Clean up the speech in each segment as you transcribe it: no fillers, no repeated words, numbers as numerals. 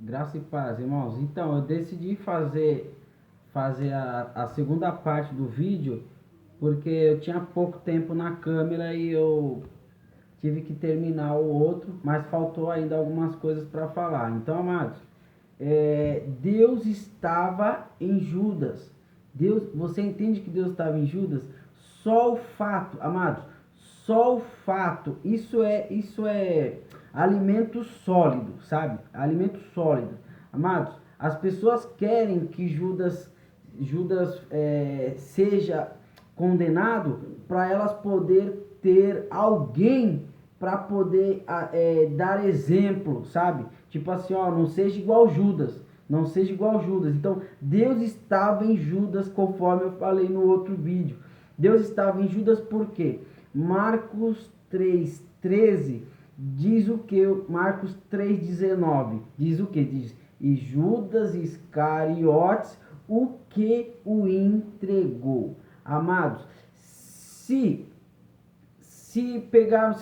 Graça e paz, irmãos. Então, eu decidi fazer a segunda parte do vídeo porque eu tinha pouco tempo na câmera e eu tive que terminar o outro, mas faltou ainda algumas coisas para falar. Então, amados, Deus estava em Judas. Deus, você entende que Deus estava em Judas? Só o fato, amados, só o fato, isso é alimento sólido, sabe? Alimento sólido. Amados, as pessoas querem que Judas seja condenado para elas poder ter alguém para poder dar exemplo, sabe? Tipo assim, ó, não seja igual Judas, não seja igual Judas. Então, Deus estava em Judas, conforme eu falei no outro vídeo. Deus estava em Judas por quê? Marcos 3:13 diz o que? Marcos 3:19 diz o que? Diz: e Judas Iscariotes, o que o entregou. Amados, se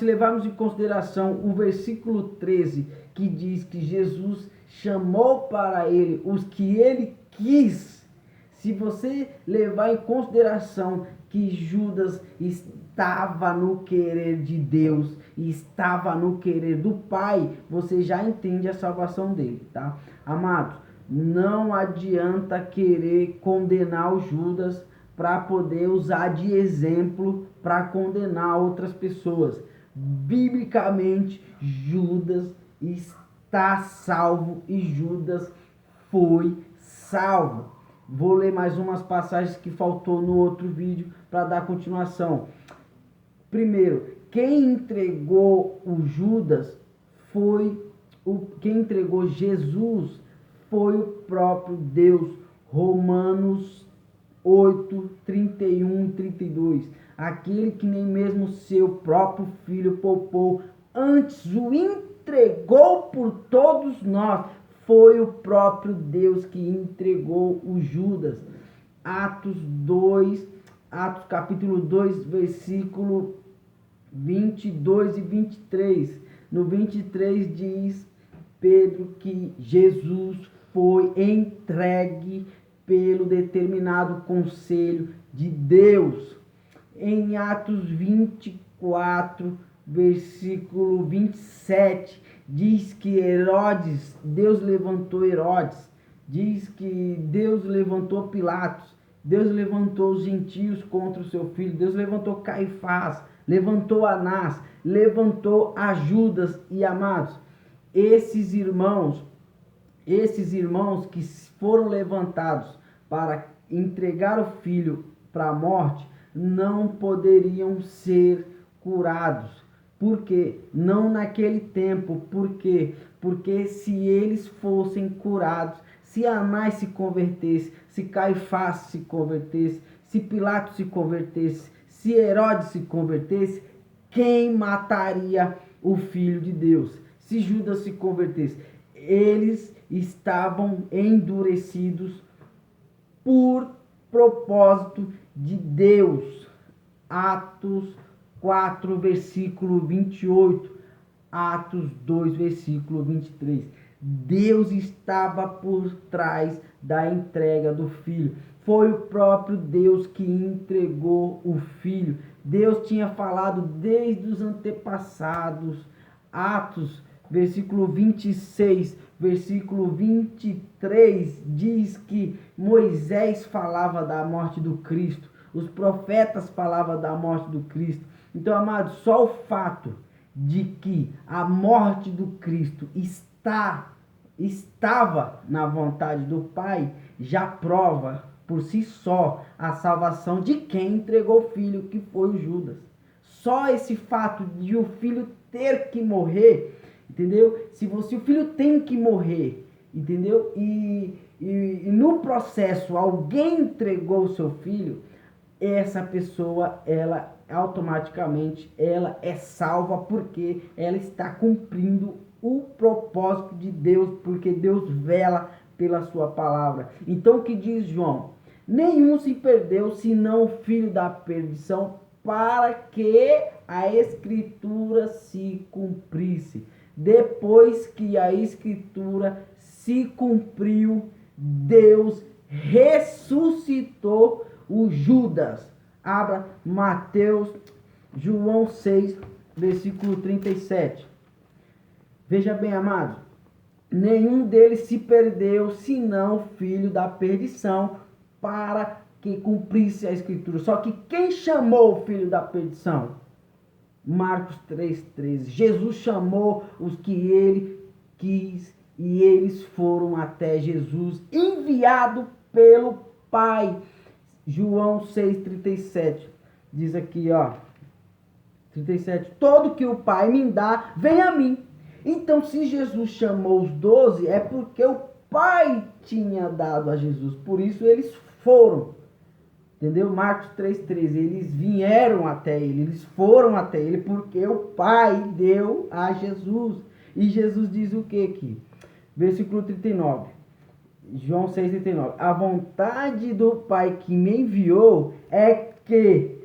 levarmos em consideração o versículo 13, que diz que Jesus chamou para ele os que ele quis, se você levar em consideração que Judas estava no querer de Deus, estava no querer do Pai, você já entende a salvação dele, tá? Amados, não adianta querer condenar o Judas para poder usar de exemplo para condenar outras pessoas. Biblicamente, Judas está salvo e Judas foi salvo. Vou ler mais umas passagens que faltou no outro vídeo para dar continuação. Primeiro, quem entregou o Judas quem entregou Jesus foi o próprio Deus. Romanos 8, 31 e 32. Aquele que nem mesmo seu próprio filho poupou, antes o entregou por todos nós. Foi o próprio Deus que entregou o Judas. Atos capítulo 2, versículo 22 e 23. No 23 diz Pedro que Jesus foi entregue pelo determinado conselho de Deus. Em Atos 24, versículo 27, diz que Deus levantou Herodes, diz que Deus levantou Pilatos, Deus levantou os gentios contra o seu filho, Deus levantou Caifás, levantou Anás, levantou a Judas. E amados, esses irmãos que foram levantados para entregar o filho para a morte, não poderiam ser curados. Por quê? Não naquele tempo. Por quê? Porque se eles fossem curados, se Anás se convertesse, se Caifás se convertesse, se Pilatos se convertesse, se Herodes se convertesse, quem mataria o Filho de Deus? Se Judas se convertesse, eles estavam endurecidos por propósito de Deus. Atos 4, versículo 28. Atos 2, versículo 23. Deus estava por trás da entrega do Filho. Foi o próprio Deus que entregou o Filho. Deus tinha falado desde os antepassados. Atos, versículo 26, versículo 23, diz que Moisés falava da morte do Cristo. Os profetas falavam da morte do Cristo. Então, amados, só o fato de que a morte do Cristo estava na vontade do Pai, já prova por si só a salvação de quem entregou o filho, que foi o Judas. Só esse fato de o filho ter que morrer, entendeu? Se o filho tem que morrer, entendeu? E no processo alguém entregou o seu filho, essa pessoa, ela automaticamente ela é salva, porque ela está cumprindo o propósito de Deus, porque Deus vela pela sua palavra. Então o que diz João? Nenhum se perdeu, senão o filho da perdição, para que a escritura se cumprisse. depois que a escritura se cumpriu, Deus ressuscitou o Judas. Abra João 6, versículo 37. Veja bem, amados, nenhum deles se perdeu, senão o filho da perdição, para que cumprisse a escritura. Só que quem chamou o filho da perdição? Marcos 3,13. Jesus chamou os que ele quis e eles foram até Jesus, enviado pelo Pai. João 6,37. Diz aqui, 37. Todo que o Pai me dá, vem a mim. Então, se Jesus chamou os 12, é porque o Pai tinha dado a Jesus. Por isso eles foram. Entendeu? Marcos 3,13. Eles vieram até ele, eles foram até ele, porque o Pai deu a Jesus. E Jesus diz o que aqui? Versículo 39. João 6,39. A vontade do Pai que me enviou é que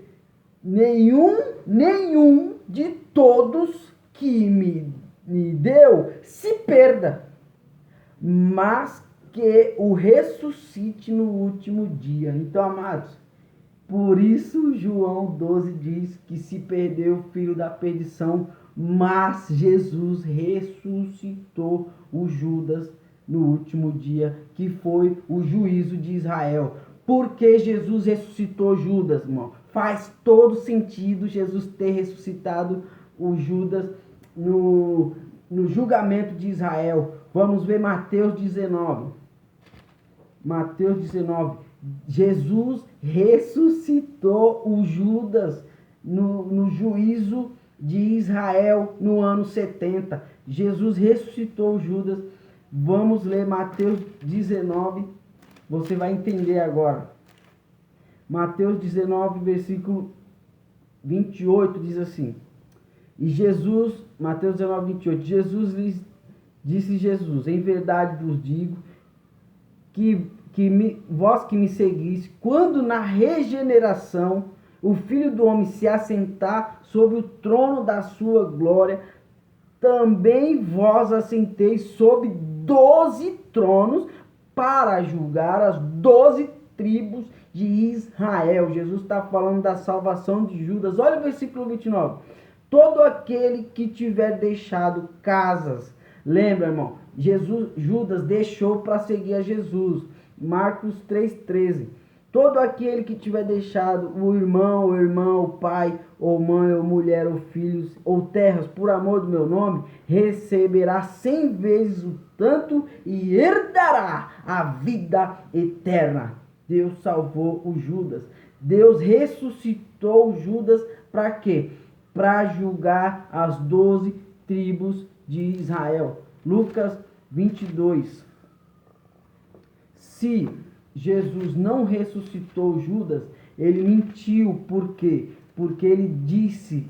nenhum de todos que me deu se perda, mas que o ressuscite no último dia. Então, amados, por isso João 12 diz que se perdeu o filho da perdição, mas Jesus ressuscitou o Judas no último dia, que foi o juízo de Israel. Por que Jesus ressuscitou Judas, irmão? Faz todo sentido Jesus ter ressuscitado o Judas no julgamento de Israel. Vamos ver Mateus 19. Mateus 19. Jesus ressuscitou o Judas no juízo de Israel no ano 70. Jesus ressuscitou o Judas. Vamos ler Mateus 19. Você vai entender agora. Mateus 19, versículo 28 diz assim. E Jesus, Mateus 19, 28. Disse Jesus, em verdade vos digo vós que me seguis, quando na regeneração o Filho do Homem se assentar sobre o trono da sua glória, também vós assenteis sobre 12 tronos para julgar as 12 tribos de Israel. Jesus está falando da salvação de Judas. Olha o versículo 29. Todo aquele que tiver deixado casas. Lembra, irmão? Judas deixou para seguir a Jesus. Marcos 3,13. Todo aquele que tiver deixado o irmão, o pai, ou mãe, ou mulher, ou filhos, ou terras, por amor do meu nome, receberá 100 vezes o tanto e herdará a vida eterna. Deus salvou o Judas. Deus ressuscitou o Judas para quê? Para julgar as 12 tribos de Israel. Lucas 22. Se Jesus não ressuscitou Judas, ele mentiu. Por quê? Porque ele disse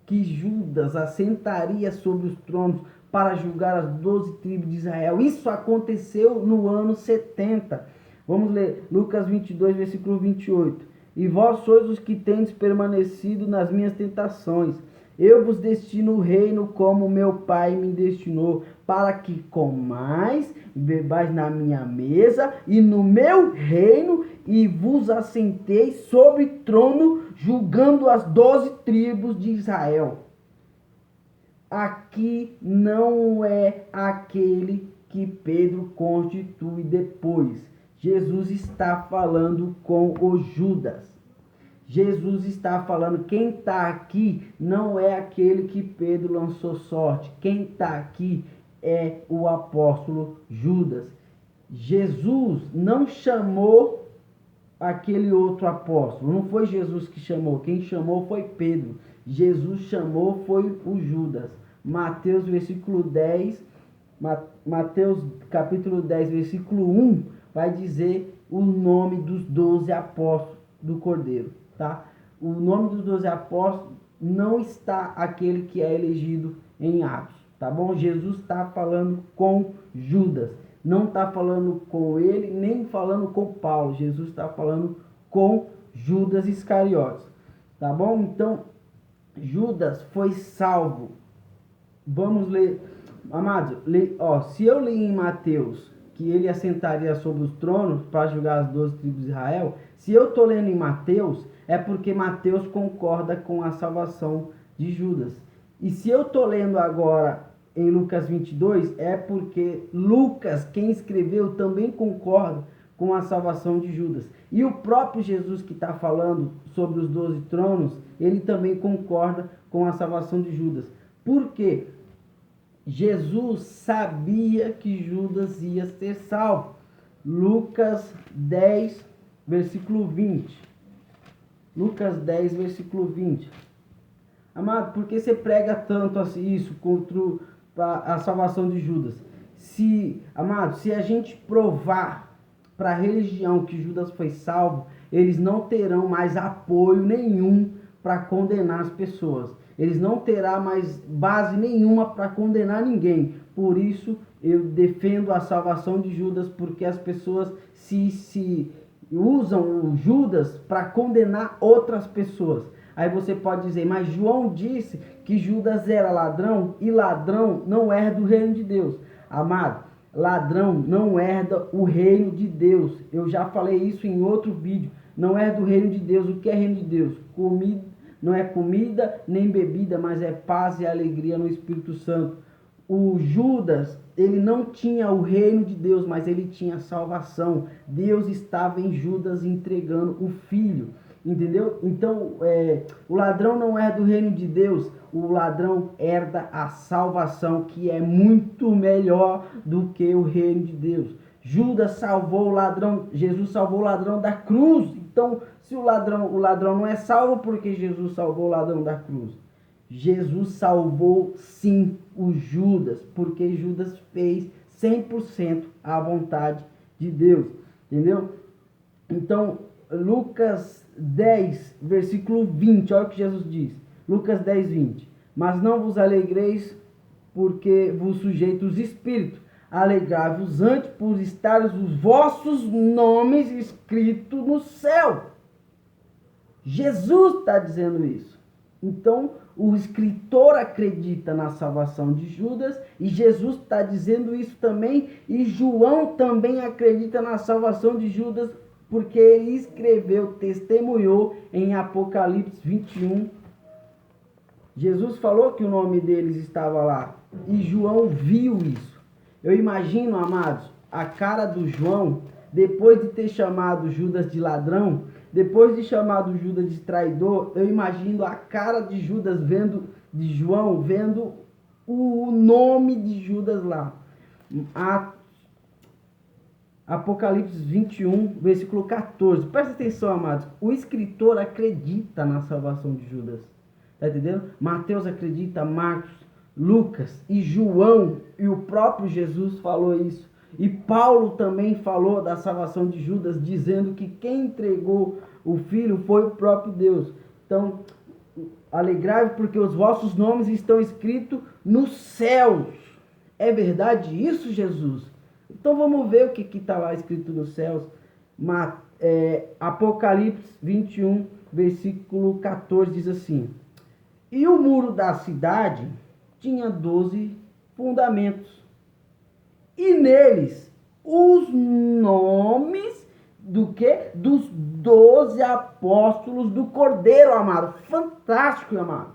que Judas assentaria sobre os tronos para julgar as 12 tribos de Israel. Isso aconteceu no ano 70. Vamos ler Lucas 22, versículo 28. E vós sois os que tendes permanecido nas minhas tentações. Eu vos destino o reino como meu Pai me destinou, para que comais e bebais na minha mesa e no meu reino, e vos assenteis sobre trono, julgando as 12 tribos de Israel. Aqui não é aquele que Pedro constitui depois. Jesus está falando com o Judas. Jesus está falando, quem está aqui não é aquele que Pedro lançou sorte. Quem está aqui é o apóstolo Judas. Jesus não chamou aquele outro apóstolo. Não foi Jesus que chamou. Quem chamou foi Pedro. Jesus chamou foi o Judas. Mateus versículo 10, Mateus capítulo 10, versículo 1, vai dizer o nome dos 12 apóstolos do Cordeiro. Tá? O nome dos 12 apóstolos não está aquele que é elegido em Atos, tá bom? Jesus está falando com Judas, não está falando com ele, nem falando com Paulo. Jesus está falando com Judas Iscariotes, tá bom? Então, Judas foi salvo. Vamos ler Amados, se eu li em Mateus que ele assentaria sobre os tronos para julgar as 12 tribos de Israel, se eu estou lendo em Mateus, é porque Mateus concorda com a salvação de Judas. E se eu estou lendo agora em Lucas 22, é porque Lucas, quem escreveu, também concorda com a salvação de Judas. E o próprio Jesus que está falando sobre os 12 tronos, ele também concorda com a salvação de Judas. Por quê? Jesus sabia que Judas ia ser salvo. Lucas 10, versículo 20. Lucas 10, versículo 20. Amado, por que você prega tanto assim isso contra a salvação de Judas? Amado, se a gente provar para a religião que Judas foi salvo, eles não terão mais apoio nenhum para condenar as pessoas. Eles não terão mais base nenhuma para condenar ninguém. Por isso, eu defendo a salvação de Judas, porque as pessoas se usam o Judas para condenar outras pessoas. Aí você pode dizer, mas João disse que Judas era ladrão, e ladrão não herda o reino de Deus. Amado, ladrão não herda o reino de Deus. Eu já falei isso em outro vídeo. Não herda o reino de Deus. O que é reino de Deus? Comida. Não é comida nem bebida, mas é paz e alegria no Espírito Santo. O Judas, ele não tinha o reino de Deus, mas ele tinha salvação. Deus estava em Judas entregando o filho. Entendeu? Então, o ladrão não herda o reino de Deus, o ladrão herda a salvação, que é muito melhor do que o reino de Deus. Judas salvou o ladrão, Jesus salvou o ladrão da cruz. Então, se o ladrão não é salvo, porque Jesus salvou o ladrão da cruz? Jesus salvou sim o Judas, porque Judas fez 100% a vontade de Deus. Entendeu? Então, Lucas 10, versículo 20, olha o que Jesus diz. Lucas 10, 20. Mas não vos alegreis porque vos sujeito os espíritos. Alegrai-vos antes por estarem os vossos nomes escritos no céu. Jesus está dizendo isso. Então, o escritor acredita na salvação de Judas e Jesus está dizendo isso também. E João também acredita na salvação de Judas, porque ele escreveu, testemunhou em Apocalipse 21. Jesus falou que o nome deles estava lá e João viu isso. Eu imagino, amados, a cara do João, depois de ter chamado Judas de ladrão, depois de chamado Judas de traidor, eu imagino a cara de Judas de João vendo o nome de Judas lá. Apocalipse 21, versículo 14. Presta atenção, amados. O escritor acredita na salvação de Judas. Tá entendendo? Mateus acredita, Marcos, Lucas e João, e o próprio Jesus falou isso. E Paulo também falou da salvação de Judas, dizendo que quem entregou o filho foi o próprio Deus. Então, alegrai-vos porque os vossos nomes estão escritos nos céus. É verdade isso, Jesus? Então vamos ver o que está lá escrito nos céus. Apocalipse 21, versículo 14 diz assim: e o muro da cidade tinha 12 fundamentos, e neles os nomes do quê? Dos 12 apóstolos do Cordeiro, amado. Fantástico, amado.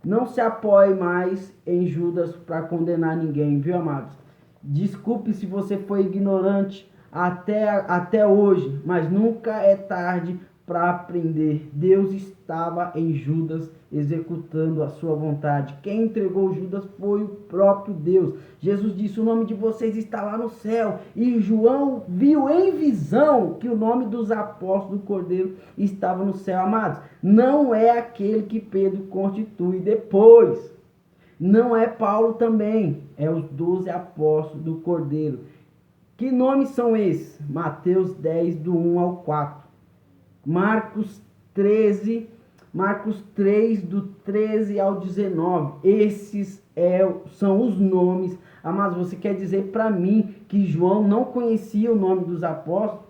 Não se apoie mais em Judas para condenar ninguém, viu, amados? Desculpe se você foi ignorante até hoje, mas nunca é tarde para aprender. Deus estava em Judas executando a sua vontade. Quem entregou Judas foi o próprio Deus. Jesus disse: o nome de vocês está lá no céu. E João viu em visão que o nome dos apóstolos do Cordeiro estava no céu. Amados, não é aquele que Pedro constitui depois. Não é Paulo também. É os 12 apóstolos do Cordeiro. Que nomes são esses? Mateus 10, do 1 ao 4. Marcos 3, do 13 ao 19. Esses são os nomes. Mas você quer dizer para mim que João não conhecia o nome dos apóstolos?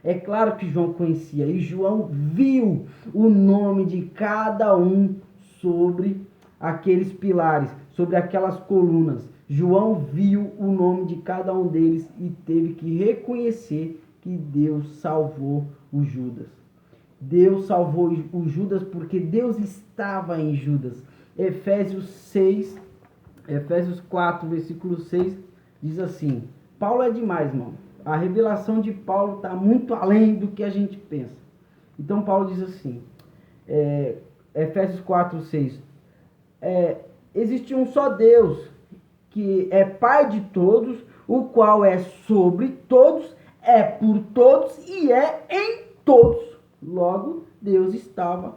É claro que João conhecia. E João viu o nome de cada um sobre aqueles pilares, sobre aquelas colunas. João viu o nome de cada um deles e teve que reconhecer que Deus salvou o Judas. Deus salvou o Judas porque Deus estava em Judas. Efésios 4, versículo 6 diz assim. Paulo é demais, irmão. A revelação de Paulo está muito além do que a gente pensa. Então Paulo diz assim, Efésios 4, 6. Existe um só Deus, que é Pai de todos, o qual é sobre todos, é por todos e é em todos. Logo, Deus estava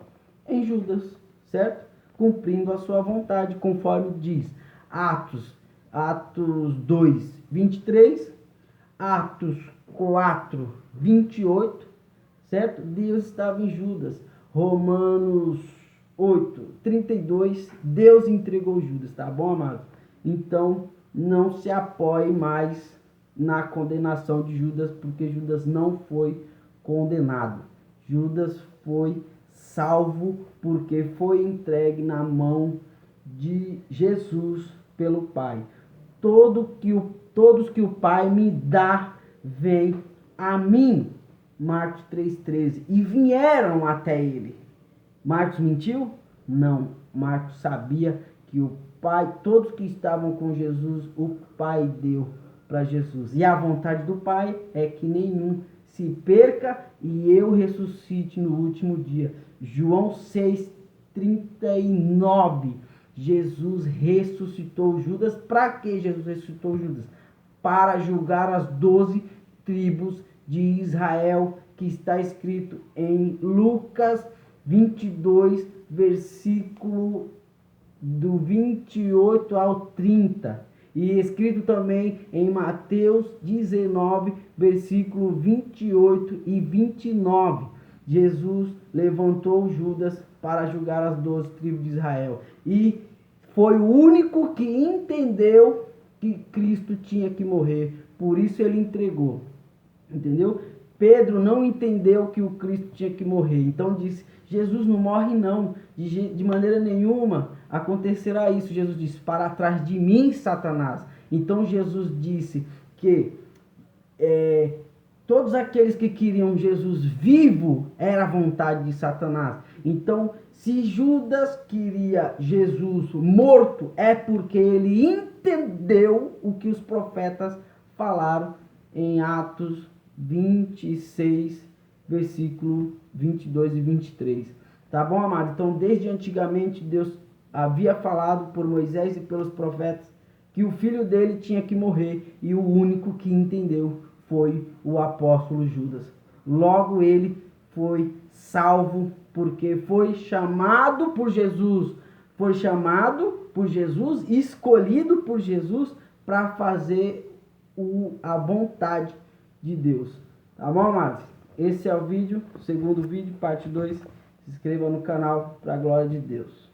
em Judas, certo? Cumprindo a sua vontade, conforme diz Atos 2, 23, Atos 4, 28, certo? Deus estava em Judas. Romanos 8, 32, Deus entregou Judas, tá bom, amado? Então, não se apoie mais na condenação de Judas, porque Judas não foi condenado. Judas foi salvo porque foi entregue na mão de Jesus pelo Pai. Todos que o Pai me dá, vêm a mim. Marcos 3,13. E vieram até ele. Marcos mentiu? Não. Marcos sabia que o Pai, todos que estavam com Jesus, o Pai deu para Jesus. E a vontade do Pai é que nenhum se perca e eu ressuscite no último dia. João 6,39. Jesus ressuscitou Judas. Para que Jesus ressuscitou Judas? Para julgar as 12 tribos de Israel, que está escrito em Lucas 22, versículo do 28 ao 30. E escrito também em Mateus 19, versículo 28 e 29. Jesus levantou Judas para julgar as 12 tribos de Israel. E foi o único que entendeu que Cristo tinha que morrer. Por isso ele entregou. Entendeu? Pedro não entendeu que o Cristo tinha que morrer. Então disse, Jesus não morre não. De maneira nenhuma acontecerá isso. Jesus disse, para trás de mim, Satanás. Então Jesus disse que todos aqueles que queriam Jesus vivo era a vontade de Satanás. Então, se Judas queria Jesus morto, é porque ele entendeu o que os profetas falaram em Atos 26, versículo 22 e 23. Tá bom, amado? Então, desde antigamente, Deus havia falado por Moisés e pelos profetas que o filho dele tinha que morrer, e o único que entendeu foi o apóstolo Judas. Logo, ele foi salvo porque foi chamado por Jesus. Foi chamado por Jesus, escolhido por Jesus para fazer a vontade de Deus. Tá bom, amados? Esse é o vídeo, o segundo vídeo, parte 2. Se inscreva no canal para a glória de Deus.